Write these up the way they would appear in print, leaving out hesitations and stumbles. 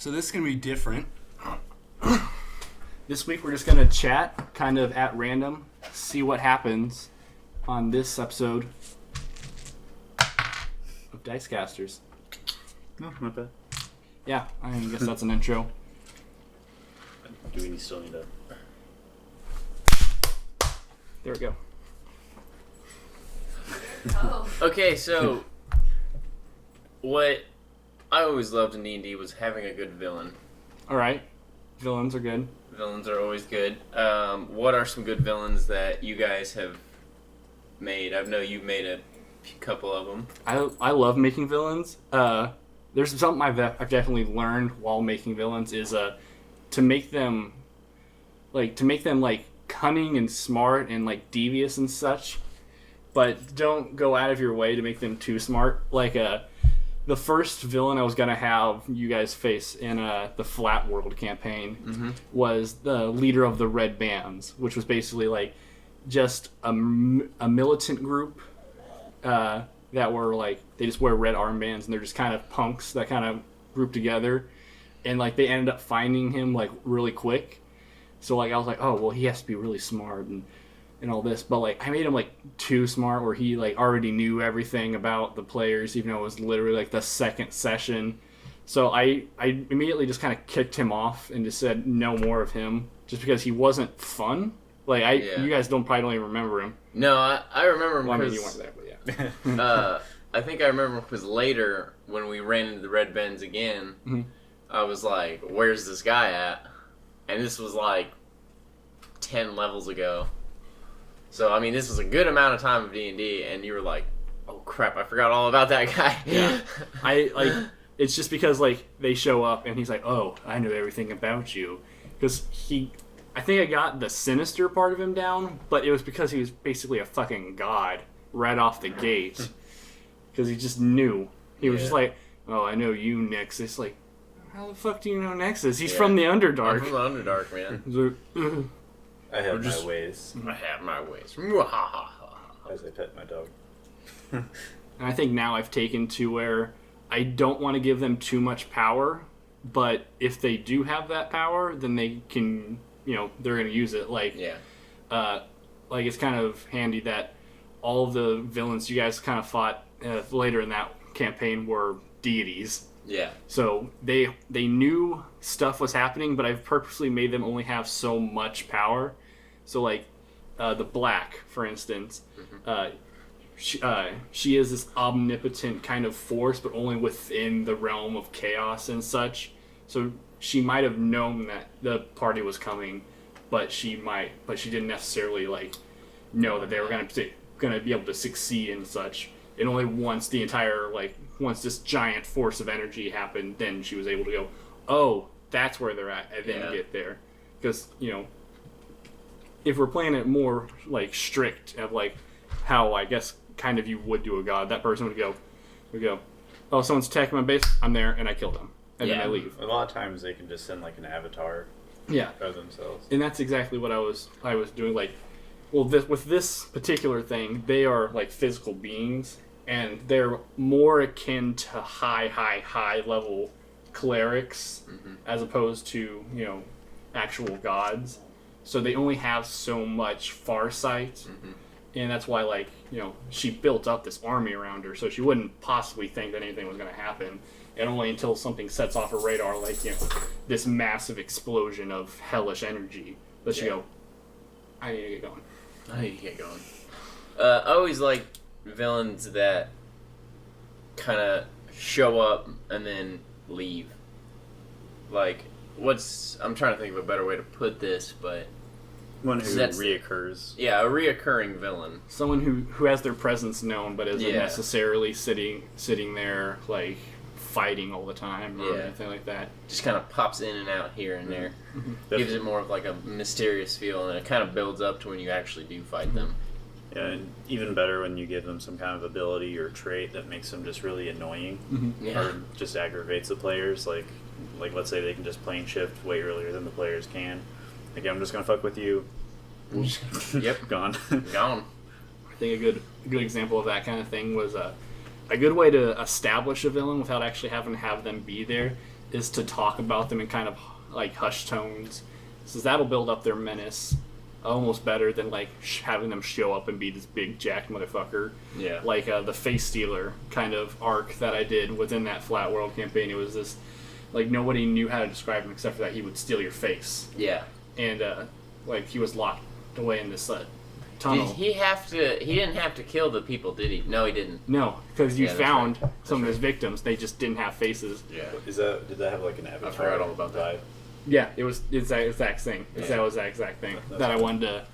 So this is going to be different. This week we're just going to chat kind of at random, see what happens on this episode of DiceCasters. No, not bad. Yeah, I guess that's an intro. Do we still need that? There we go. Okay, so what I always loved in D&D was having a good villain. Alright, villains are good. Villains are always good. What are some good villains that you guys have made? I know you've made a couple of them. I love making villains. There's something I've definitely learned while making villains is to make them cunning and smart and like devious and such, but don't go out of your way to make them too smart. Like the first villain I was gonna have you guys face in the Flat World campaign was the leader of the Red Bands, which was basically like just a militant group that were like, they just wear red armbands and they're just kind of punks that kind of group together, and like they ended up finding him like really quick. So like I was like, oh well, he has to be really smart and all this, but like I made him like too smart where he like already knew everything about the players, even though it was literally like the second session. So I immediately just kind of kicked him off and just said no more of him, just because he wasn't fun. Like you guys probably don't even remember him. No, I remember him. Well, I mean, you weren't there, but yeah. I think I remember because later when we ran into the Red Bends again, I was like, "Where's this guy at?" And this was like 10 levels ago. So I mean, this was a good amount of time of D&D, and you were like, "Oh crap, I forgot all about that guy." Yeah, it's just because like they show up and he's like, "Oh, I know everything about you," because I think I got the sinister part of him down, but it was because he was basically a fucking god right off the gate. Because he just knew. He was just like, "Oh, I know you, Nexus." Like, how the fuck do you know Nexus? He's from the Underdark. I'm from the Underdark, man. He's like, I have my ways. I have my ways. As I pet my dog. And I think now I've taken to where I don't want to give them too much power, but if they do have that power, then they can, they're going to use it. Like, like it's kind of handy that all of the villains you guys kind of fought later in that campaign were deities. Yeah. So they knew stuff was happening, but I've purposely made them only have so much power. So like the Black, for instance, she is this omnipotent kind of force, but only within the realm of chaos and such. So she might have known that the party was coming, but she didn't necessarily like know that they were going to be able to succeed and such. And only once once this giant force of energy happened, then she was able to go, oh, that's where they're at, and then get there. Because, if we're playing it more, like, strict of, like, how, I guess, kind of you would do a god, that person would go, oh, someone's attacking my base, I'm there, and I kill them. And then I leave. A lot of times they can just send, like, an avatar of themselves. And that's exactly what I was doing, like, well, with this particular thing, they are, like, physical beings, and they're more akin to high level clerics as opposed to, actual gods. So they only have so much farsight, and that's why, like, she built up this army around her, so she wouldn't possibly think that anything was going to happen. And only until something sets off her radar, like, this massive explosion of hellish energy, that she go, I need to get going. I always like villains that kind of show up and then leave. Like, I'm trying to think of a better way to put this, but one who reoccurs. Yeah, a reoccurring villain. Someone who has their presence known, but isn't necessarily sitting there, like, fighting all the time or anything like that. Just kind of pops in and out here and there. Gives it more of like a mysterious feel, and it kind of builds up to when you actually do fight them. Yeah, and even better when you give them some kind of ability or trait that makes them just really annoying or just aggravates the players. Like let's say they can just plane shift way earlier than the players can. Like, I'm just gonna fuck with you. Yep, gone. Gone. I think a good example of that kind of thing was a good way to establish a villain without actually having to have them be there is to talk about them in kind of like hushed tones. So that'll build up their menace almost better than like having them show up and be this big jacked motherfucker. Yeah. Like the Face Stealer kind of arc that I did within that Flat World campaign. It was this, like, nobody knew how to describe him except for that he would steal your face. Yeah. And like he was locked away in this tunnel. Did he have to? He didn't have to kill the people, did he? No, he didn't. No, because you Yeah, that's found right. some of his victims. They just didn't have faces. Yeah. Did that have like an avatar? I forgot all about that. Yeah, it's that exact thing. That was that exact thing that I wanted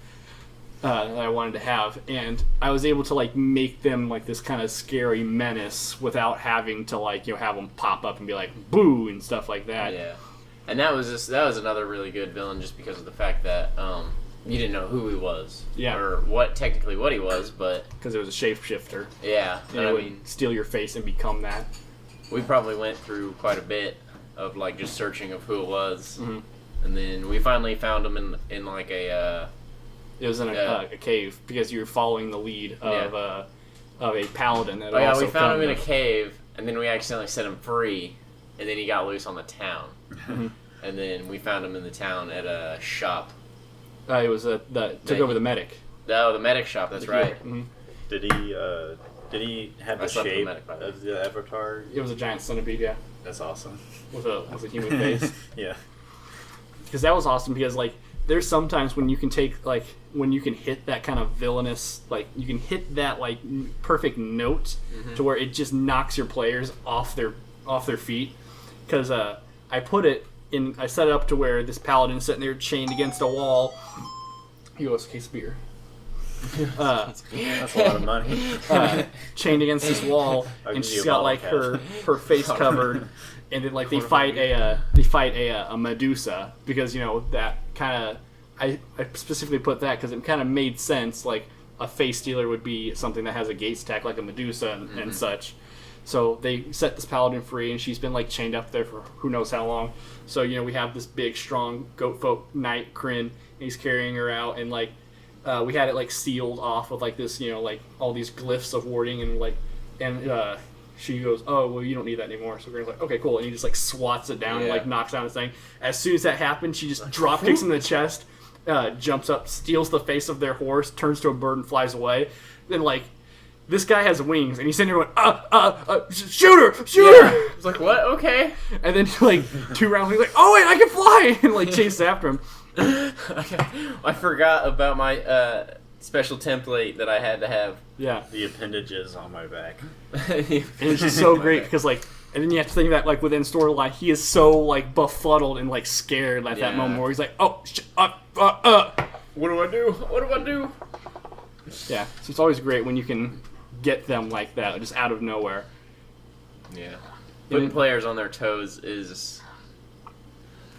to have, and I was able to like make them like this kind of scary menace without having to like have them pop up and be like boo and stuff like that. Yeah. And that was another really good villain just because of the fact that you didn't know who he was. Yeah. Or what he was, but Because it was a shapeshifter. yeah. And And it I would mean, steal your face and become that. we probably went through quite a bit of like just searching of who it was, Mhm. and then we finally found him in like a It was in a cave because you were following the lead of a paladin. That also we found him in a come- cave, and then we accidentally set him free, and then he got loose on the town, and then we found him in the town at a shop. It was took over the medic. Oh, the medic shop. That's right. Mhm. Did he have I the slept with shape medic, by the way. of the avatar? It was a giant centipede, yeah, That's awesome. with a human face. Yeah. Because that was awesome. Because like, there's sometimes when you can take like when you can hit that kind of villainous, like you can hit that like perfect note to where it just knocks your players off their feet. Because I set it up to where this paladin's sitting there chained against a wall. He goes, case of beer. That's a lot of money. Chained against this wall, I'll and give you she's a got bottle like cap. her face covered, and then like they fight a Medusa because that kind of I specifically put that because it kind of made sense. Like a face stealer would be something that has a gate stack like a Medusa and such. So they set this paladin free, and she's been like chained up there for who knows how long. So we have this big, strong goat folk knight, Kryn, and he's carrying her out, and like. We had it like sealed off with like this, like all these glyphs of warding and she goes, oh well, you don't need that anymore. So Graham's like, okay, cool, and he just like swats it down and like knocks down his thing. As soon as that happens, she just drop kicks him in the chest, jumps up, steals the face of their horse, turns to a bird and flies away. Then like this guy has wings and he's sitting there going, shoot her! I was like, what? Okay. And then like 2 rounds, he's like, oh wait, I can fly, and like chases after him. Okay. I forgot about my special template that I had to have. Yeah. The appendages on my back. And it's just so great because like, and then you have to think that like within storyline, he is so like befuddled and like scared at that moment where he's like, oh, What do I do? What do I do? Yeah, so it's always great when you can get them like that, just out of nowhere. Yeah. Putting players on their toes is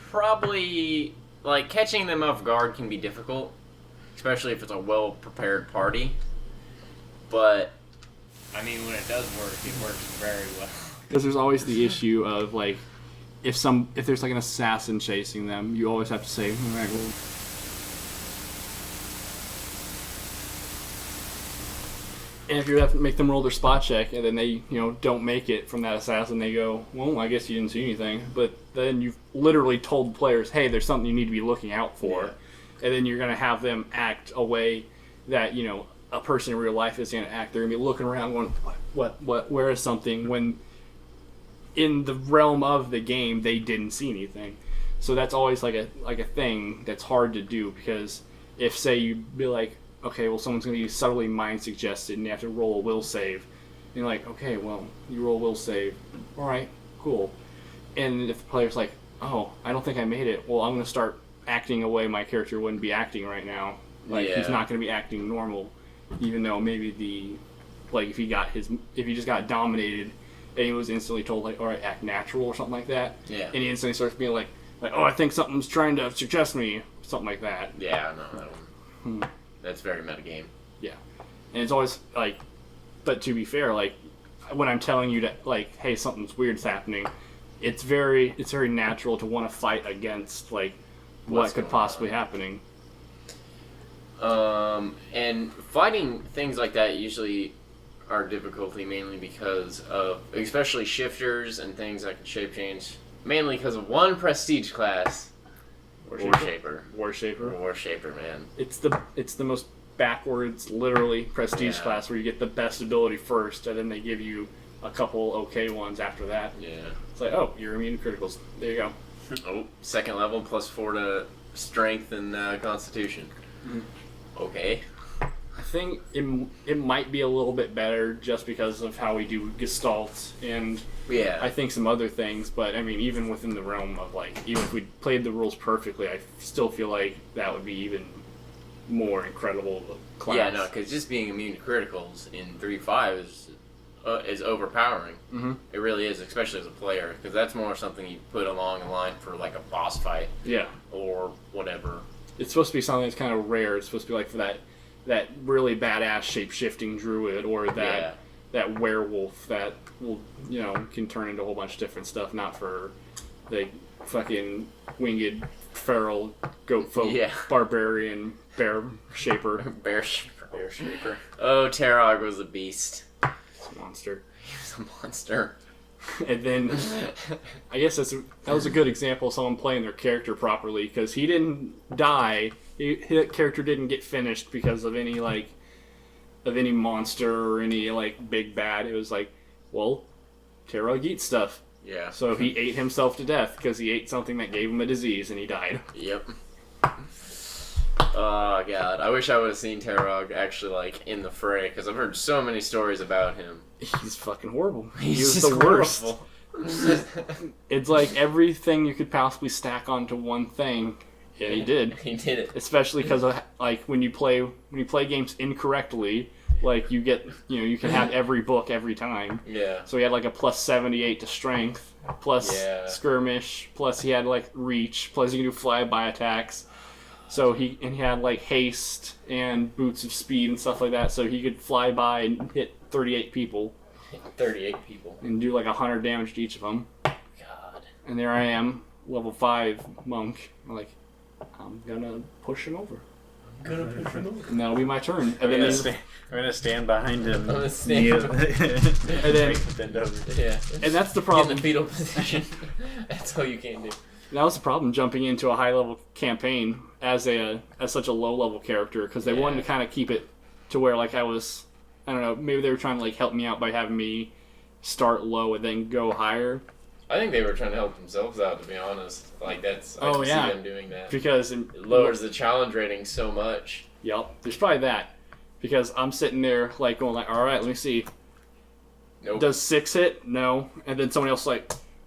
probably, like, catching them off guard can be difficult, especially if it's a well-prepared party. But, I mean, when it does work, it works very well. Because there's always the issue of like, if there's like an assassin chasing them, you always have to say, all right, well. And if you have to make them roll their spot check, and then they, don't make it from that assassin, they go, well, I guess you didn't see anything. But then you've literally told the players, hey, there's something you need to be looking out for. Yeah. And then you're going to have them act a way that, a person in real life is going to act. They're going to be looking around going, what, where is something? When in the realm of the game, they didn't see anything. So that's always like a thing that's hard to do, because if, say, you'd be like, okay, well, someone's going to be subtly mind suggested, and you have to roll a will save. And you're like, okay, well, you roll a will save. All right, cool. And if the player's like, oh, I don't think I made it, well, I'm going to start acting a way my character wouldn't be acting right now. Like, he's not going to be acting normal, even though maybe if he just got dominated, and he was instantly told, like, all right, act natural or something like that. Yeah. And he instantly starts being like, oh, I think something's trying to suggest me, something like that. Yeah, no, that one. That's very metagame. Yeah. And it's always, like, but to be fair, like, when I'm telling you that, like, hey, something's weird's happening, it's very natural to want to fight against, like, what could possibly happening. And fighting things like that usually our difficulty mainly because of, especially shifters and things that can shape change, mainly because of one prestige class, Warshaper, man. It's the most backwards, literally, prestige class where you get the best ability first, and then they give you a couple okay ones after that. Yeah. It's like, oh, you're immune to criticals. There you go. Oh, second level plus 4 to strength and constitution. Mm-hmm. Okay. I think it might be a little bit better just because of how we do Gestalt and I think some other things, but I mean, even within the realm of like, even if we played the rules perfectly, I still feel like that would be even more incredible class. Yeah, no, because just being immune to criticals in 3.5 is overpowering. Mm-hmm. It really is, especially as a player, because that's more something you put along the line for like a boss fight. Yeah. Or whatever. It's supposed to be something that's kind of rare. It's supposed to be like for that really badass shape-shifting druid or that werewolf that will, can turn into a whole bunch of different stuff, not for the fucking winged feral goat folk barbarian bear shaper. Bear shaper. Oh, Tarog was a beast. It's a monster. He was a monster. And then, I guess that was a good example of someone playing their character properly, because he didn't die. His character didn't get finished because of any monster or any big bad. It was like, well, Tarog eats stuff. Yeah. So he ate himself to death because he ate something that gave him a disease and he died. Yep. Oh god, I wish I would have seen Tarog actually in the fray, because I've heard so many stories about him. He's fucking horrible. He's the worst. It's like everything you could possibly stack onto one thing. Yeah, he did. He did it. Especially because of when you play games incorrectly, you get you can have every book every time. Yeah. So he had a plus 78 to strength, plus skirmish, plus he had reach, plus you can do flyby attacks. So he had haste and boots of speed and stuff like that. So he could fly by and hit 38 people. 38 people. And do 100 damage to each of them. God. And there I am, level 5 monk. I'm gonna push him over. And that'll be my turn. And I'm gonna stand behind him. I'm gonna stand. And then bend over. Yeah. And that's the problem. In the fetal position. That's all you can do. That was the problem jumping into a high level campaign as such a low level character, because they wanted to kind of keep it to where I don't know, maybe they were trying to help me out by having me start low and then go higher. I think they were trying to help themselves out, to be honest. I can see them doing that. Because it lowers the challenge rating so much. Yep, there's probably that. Because I'm sitting there going alright, let me see. Nope. Does 6 hit? No. And then somebody else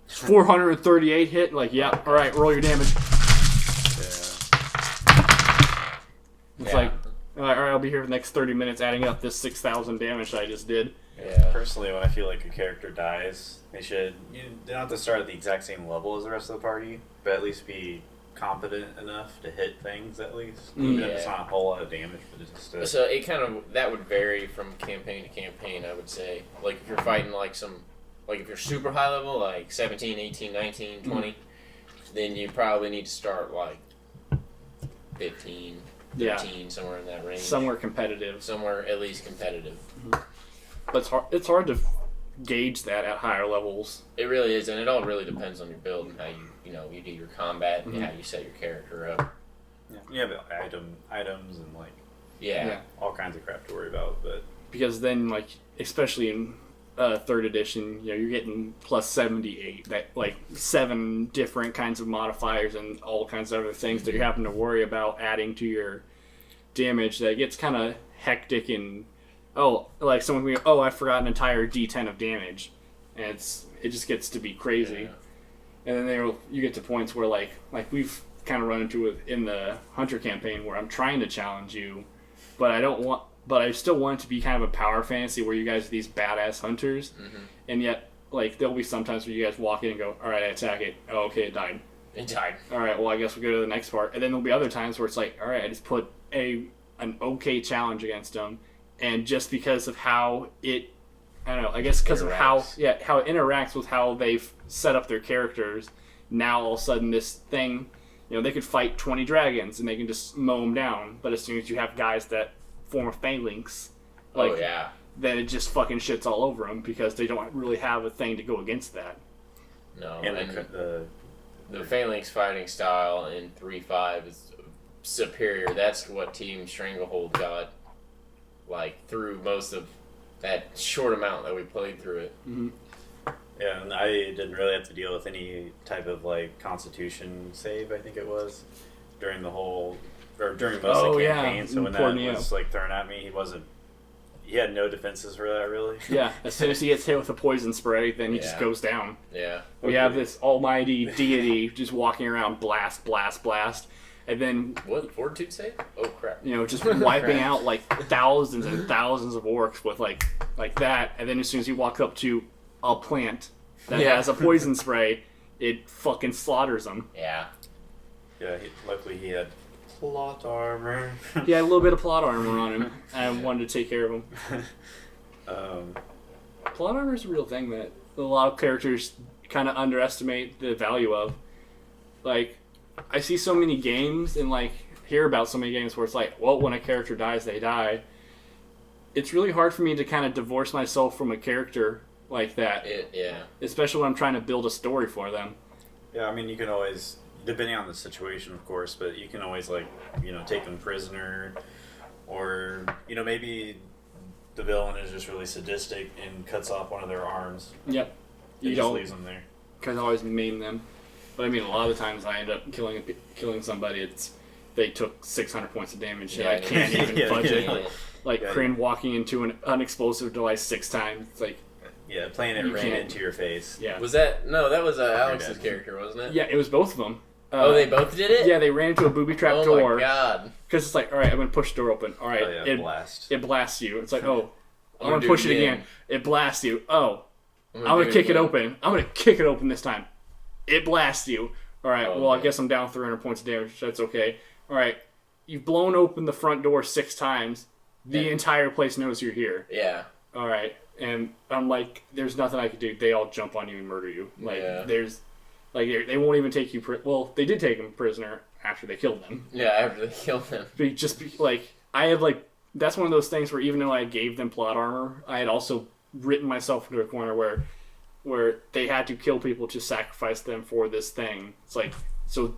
438 hit? Yeah, alright, roll your damage. It's alright, I'll be here for the next 30 minutes adding up this 6,000 damage that I just did. Yeah. Personally, when I feel like a character dies, they don't have to start at the exact same level as the rest of the party, but at least be competent enough to hit things at least. Even if it's not a whole lot of damage, but just So it that would vary from campaign to campaign, I would say. If you're fighting if you're super high level, 17, 18, 19, 20, then you probably need to start 15, 13, somewhere in that range. Somewhere competitive. Somewhere at least competitive. Mm-hmm. But it's hard to gauge that at higher levels. It really is, and it all really depends on your build and how you do your combat and how you set your character up. Yeah, you have items and all kinds of crap to worry about. But because then especially in 3rd edition, you're getting plus 78. That 7 different kinds of modifiers and all kinds of other things that you happen to worry about adding to your damage. That gets kind of hectic and someone can go, I forgot an entire D10 of damage, and it just gets to be crazy. Yeah. And then you get to points where we've kind of run into it in the Hunter campaign where I'm trying to challenge you, but I still want it to be kind of a power fantasy where you guys are these badass hunters, and yet there'll be sometimes where you guys walk in and go, all right, I attack it. Oh, okay, it died. It died. All right, well I guess we'll go to the next part, and then there'll be other times where it's all right, I just put an okay challenge against them. And just because of how it, I don't know, I guess because of how it interacts with how they've set up their characters, now all of a sudden this thing, they could fight 20 dragons and they can just mow them down. But as soon as you have guys that form a phalanx, then it just fucking shits all over them because they don't really have a thing to go against that. No, And the Phalanx fighting style in 3.5 is superior. That's what Team Stranglehold got, like, through most of that short amount that we played through it. Mm-hmm. Yeah, and I didn't really have to deal with any type of, like, Constitution save, I think it was, during most of the campaign. So when that was, like, thrown at me, he had no defenses for that, really. Yeah, as soon as he gets hit with a poison spray, then he just goes down. Yeah. We have this almighty deity just walking around, blast, blast, blast, and then... What? Fortitude save? Oh, crap. Just wiping out, like, thousands and thousands of orcs with, like that, and then as soon as he walks up to a plant that has a poison spray, it fucking slaughters them. Yeah. Yeah, luckily he had plot armor. He had a little bit of plot armor on him. I wanted to take care of him. Plot armor is a real thing that a lot of characters kind of underestimate the value of. Like, I see so many games and, like, hear about so many games where it's like, well, when a character dies, they die. It's really hard for me to kind of divorce myself from a character like that. Especially when I'm trying to build a story for them. Yeah, I mean, you can always... Depending on the situation, of course, but you can always, like, take them prisoner, or, maybe the villain is just really sadistic and cuts off one of their arms. Yep. You just leaves them there. Can always maim them. But I mean, a lot of times I end up killing somebody, they took 600 points of damage, and I can't even fudge it. Like, Kryn walking into an unexplosive device 6 times, it's like... Yeah, playing it ran into your face. Yeah. Was that... No, that was Alex's character, wasn't it? Yeah, it was both of them. They both did it? Yeah, they ran into a booby trap door. Oh my god. Because it's like, alright, I'm going to push the door open. Alright, it blasts you. It's like, I'm going to push it again. It blasts you. Oh, I'm going to kick it open. I'm going to kick it open this time. It blasts you. Alright, I guess I'm down 300 points of damage. That's okay. Alright, you've blown open the front door 6 times. The entire place knows you're here. Yeah. Alright, and I'm like, there's nothing I can do. They all jump on you and murder you. Like, they won't even take you... they did take him prisoner after they killed them. Yeah, after they killed them. I had, like... That's one of those things where even though I gave them plot armor, I had also written myself into a corner where they had to kill people to sacrifice them for this thing. It's like, so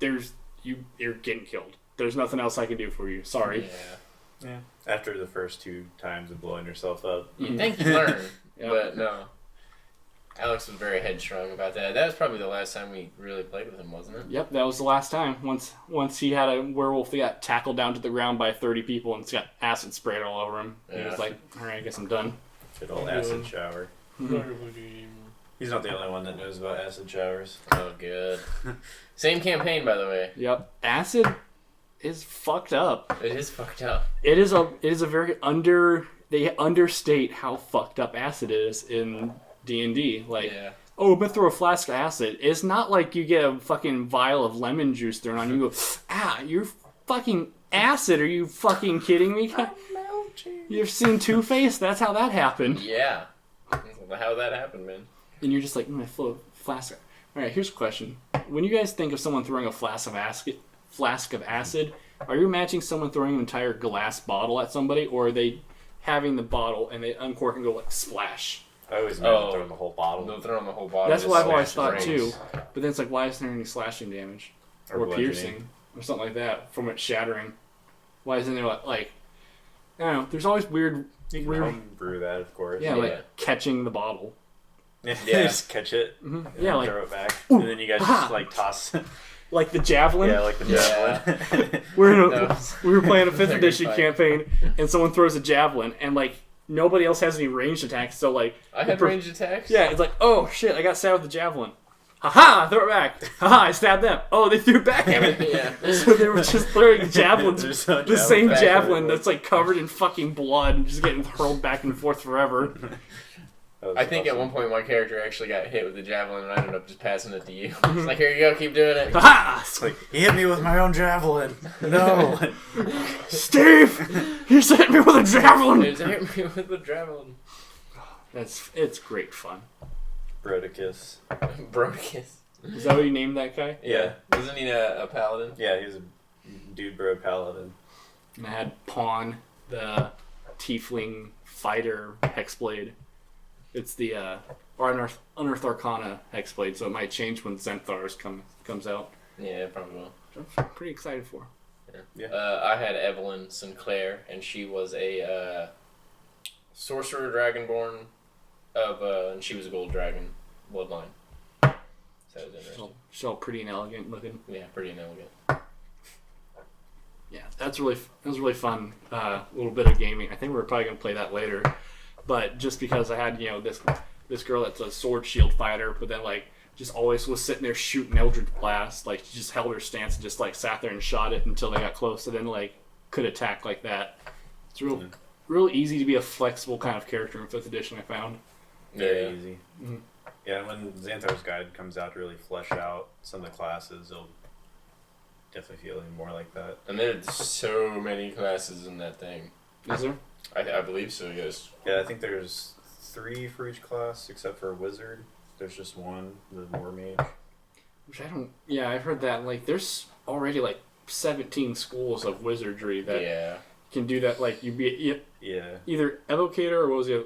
you're getting killed. There's nothing else I can do for you. Sorry. Yeah. After the first 2 times of blowing yourself up. You think you learn, but no. Alex was very headstrong about that. That was probably the last time we really played with him, wasn't it? Yep, that was the last time. Once he had a werewolf that got tackled down to the ground by 30 people and it's got acid sprayed all over him. Yeah. He was like, alright, I guess I'm done. Good old acid shower. He's not the only one that knows about acid showers. Oh, good. Same campaign, by the way. Yep. Acid is fucked up. It is fucked up. It is a very they understate how fucked up acid is in D&D. Like, I'm gonna throw a flask of acid. It's not like you get a fucking vial of lemon juice thrown on you and go, you're fucking acid. Are you fucking kidding me? I'm melting. You've seen Two-Face? That's how that happened. Yeah. How that happened, man. And you're just like, I throw a flask. Alright, here's a question. When you guys think of someone throwing a flask of acid, are you imagining someone throwing an entire glass bottle at somebody, or are they having the bottle and they uncork and go like splash? I always imagine throwing the whole bottle. They'll throw the whole bottle. That's what I've always thought too. But then it's like, why isn't there any slashing damage? Or piercing? Or something like that from it shattering? Why isn't there like I don't know, there's always weird... You can homebrew that, of course. Yeah, like catching the bottle. Yeah, just catch it. Mm-hmm. Yeah, like... throw it back. And then you guys just like toss... Like the javelin? Yeah, like the javelin. We were playing a 5th edition campaign, and someone throws a javelin, and like, nobody else has any ranged attacks, so like... I had ranged attacks? Yeah, it's like, oh shit, I got stabbed with the javelin. Ha-ha! Throw it back. Ha-ha! I stabbed them. Oh, they threw it back at me. So they were just throwing javelins. The same javelin that's like covered in fucking blood and just getting hurled back and forth forever. I think at one point my character actually got hit with the javelin and I ended up just passing it to you. It's like, here you go, keep doing it. Ha-ha! It's like, he hit me with my own javelin. No. Steve! You hit me with a javelin! He hit me with a javelin. It's great fun. Brodicus. Brodicus. Is that what you named that guy? Yeah. Wasn't he a paladin? Yeah, he was a dude bro paladin. And I had Pawn, the tiefling fighter hexblade. It's the or Unearthed Arcana hexblade, so it might change when Zenthar's comes out. Yeah, it probably will. I'm pretty excited for. Yeah. I had Evelyn Sinclair, and she was a sorcerer dragonborn and she was a gold dragon bloodline. So that was interesting. She's all pretty and elegant looking. Yeah, pretty and elegant. Yeah, that was really fun. Little bit of gaming. I think we're probably gonna play that later, but just because I had this girl that's a sword shield fighter, but then like just always was sitting there shooting Eldritch Blast. Like she just held her stance and just like sat there and shot it until they got close, and then like could attack like that. It's real easy to be a flexible kind of character in 5th edition. I found Very easy. Mm-hmm. Yeah, when Xanthar's Guide comes out to really flesh out some of the classes, it'll definitely feel more like that. And there's so many classes in that thing. Is there? I believe so, yes. Yeah, I think there's 3 for each class, except for a wizard. There's just one, the War Mage. Which I don't... Yeah, I've heard that. Like, there's already, like, 17 schools of wizardry that can do that. Like, you'd be either Evocator or what was the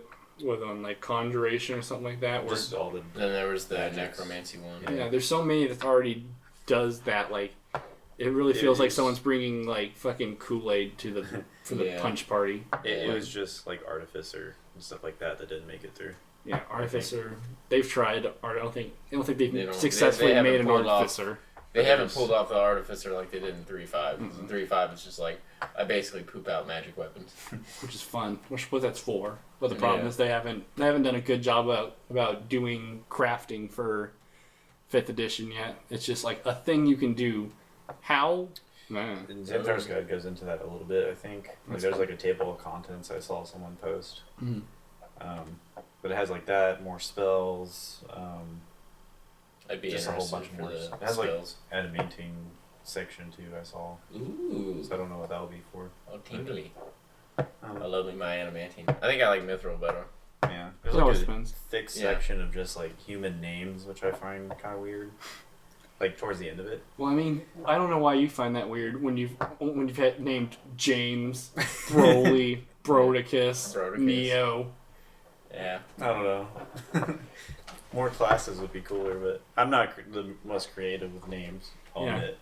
other one? Like, Conjuration or something like that. Just all the... Then there was the Necromancy one. Yeah, there's so many that already does that. Like, it really feels like someone's bringing, like, fucking Kool-Aid to the punch party. It was just, like, Artificer and stuff like that didn't make it through. Yeah, Artificer. They've tried. I don't think they've successfully made an Artificer. They haven't pulled off the Artificer like they did in 3.5. Mm-hmm. In 3.5, it's just like I basically poop out magic weapons, which is fun. Which is what that's for. But the problem is they haven't done a good job about doing crafting for 5th edition yet. It's just like a thing you can do. How? Man. And Xanthar's Guide goes into that a little bit. I think there's like a table of contents I saw someone post. Mm-hmm. But it has like that, more spells. I'd be just a whole bunch more. It has spells. Like adamanting section too. I saw. Ooh. So I don't know what that will be for. Oh, tingly. I love my adamantine. I think I like mithril better. Yeah, there's like a thick section of just like human names, which I find kind of weird. Like towards the end of it. Well, I mean, I don't know why you find that weird when you've had named James, Broly, Brodicus, Neo. Yeah. I don't know. More classes would be cooler, but I'm not the most creative with names. I'll admit.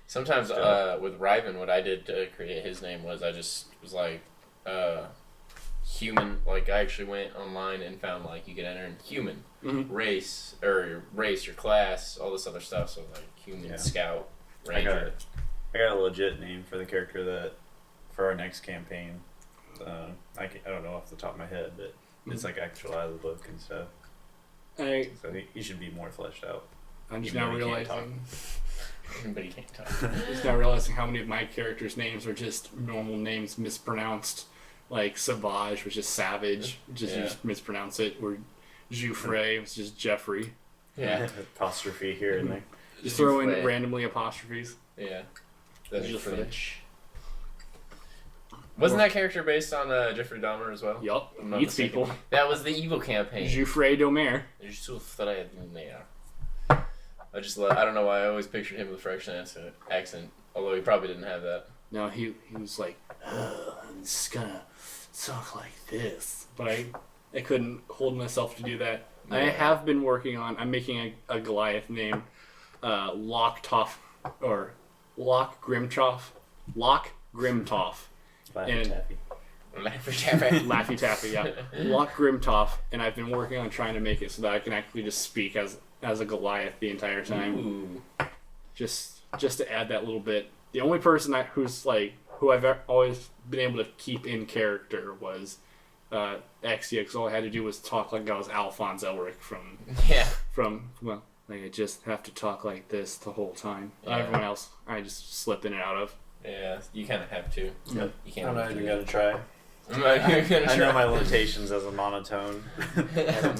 Sometimes with Riven, what I did to create his name was I just was like human. Like I actually went online and found like you could enter in human, race, or your race, your class, all this other stuff. So like human, scout, ranger. I got a legit name for the character that for our next campaign. I don't know off the top of my head, but it's like actual out of the book and stuff. So I think he should be more fleshed out. I'm just now realizing. But he can't talk. Just now realizing how many of my characters' names are just normal names mispronounced. Like Savage was just Savage, you mispronounce it. Or Jouffre was just Jeffrey. Yeah. Apostrophe here and there. Just throw in randomly apostrophes. Yeah. That's just French. Wasn't that character based on Jeffrey Dahmer as well? Yup. Eats people. That was the evil campaign. Jouffre Domer. I don't know why I always pictured him with a French accent, although he probably didn't have that. No, he was like, I'm just gonna talk like this. But I couldn't hold myself to do that. Yeah. I have been working on, I'm making a Goliath name, Lock Grimtoff. Laffy Taffy, yeah. Lock Grimtoff, and I've been working on trying to make it so that I can actually just speak as a Goliath the entire time. Ooh. Just to add that little bit. The only person who I've always been able to keep in character was Exia, because all I had to do was talk like I was Alphonse Elric from I just have to talk like this the whole time. Yeah. Everyone else, I just slip in and out of. Yeah, you kind of have to. Yep. You can't. I'm not even gonna try. I know my limitations as a monotone.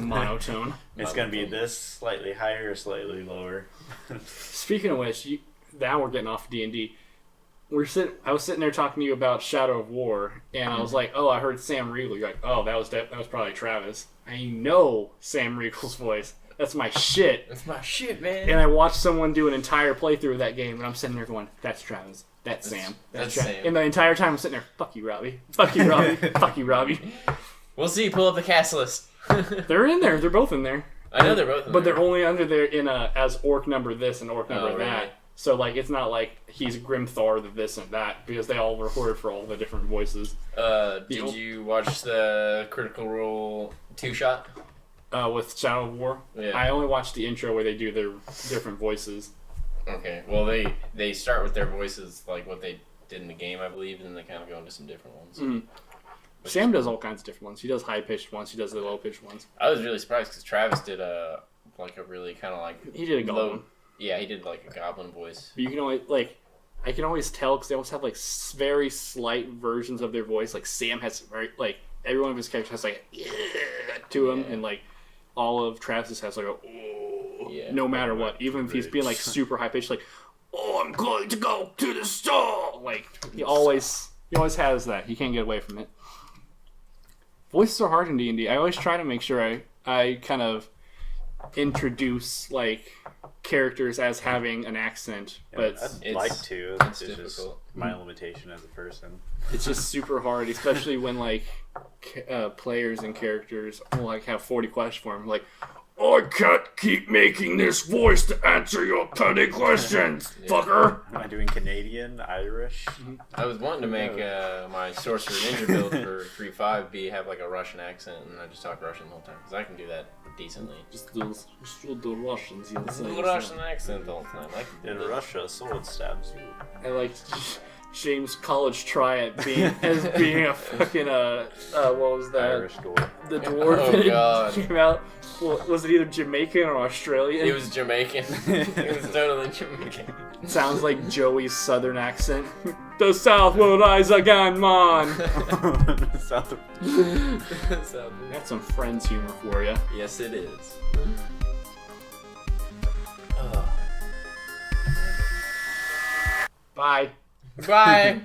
Monotone. It's gonna be this slightly higher or slightly lower. Speaking of which, now we're getting off D&D. I was sitting there talking to you about Shadow of War, and I was like, "Oh, I heard Sam Riegel." You're like, "Oh, that was probably Travis." I know Sam Riegel's voice. That's my shit. That's my shit, man. And I watched someone do an entire playthrough of that game, and I'm sitting there going, "That's Travis. That's Sam. That's Sam." And the entire time I'm sitting there, "Fuck you, Robbie. Fuck you, Robbie. Fuck you, Robbie." We'll see. Pull up the cast list. They're in there. They're both in there. I know they're both in but there. they're only under there in as orc number this and orc number really? that. So like it's not like he's Grimthar the this and that because they all recorded for all the different voices. Did you watch the Critical Role 2-shot? With Shadow of War? Yeah. I only watched the intro where they do their different voices. Okay. Well, they start with their voices like what they did in the game, I believe, and then they kind of go into some different ones. Mm. Sam does all kinds of different ones. He does high-pitched ones. He does the low-pitched ones. I was really surprised because Travis did a really kind of like... He did a goblin. Yeah, he did like a goblin voice. But you can always, like... I can always tell because they always have, like, very slight versions of their voice. Like, Sam has very... Like, every one of his characters has, like, to him. And, like, all of Travis's has, like, no matter what. Even if he's being, like, super high-pitched, like, oh, I'm going to go to the store! Like, he always has that. He can't get away from it. Voices are hard in D&D. I always try to make sure I kind of introduce, like, characters as having an accent. But I'd like to. It's difficult. Just my limitation as a person. It's just super hard, especially when, like, players and characters will, like, have 40 questions for them. Like, I can't keep making this voice to answer your petty questions, fucker! Am I doing Canadian, Irish? I was wanting to make my Sorcerer Ninja build for 3.5 have like a Russian accent, and I just talk Russian the whole time, because I can do that decently. Just the Russians, you know. Russian accent the whole time. I can In do that. Russia, a sword stabs you. I like James' college try at being a fucking what was that? Irish dwarf. The dwarf Oh, that God. came out. Well, was it either Jamaican or Australian? He was Jamaican. He was totally Jamaican. Sounds like Joey's southern accent. The South will rise again, man. South That's some Friends humor for you. Yes, it is. Bye. Bye.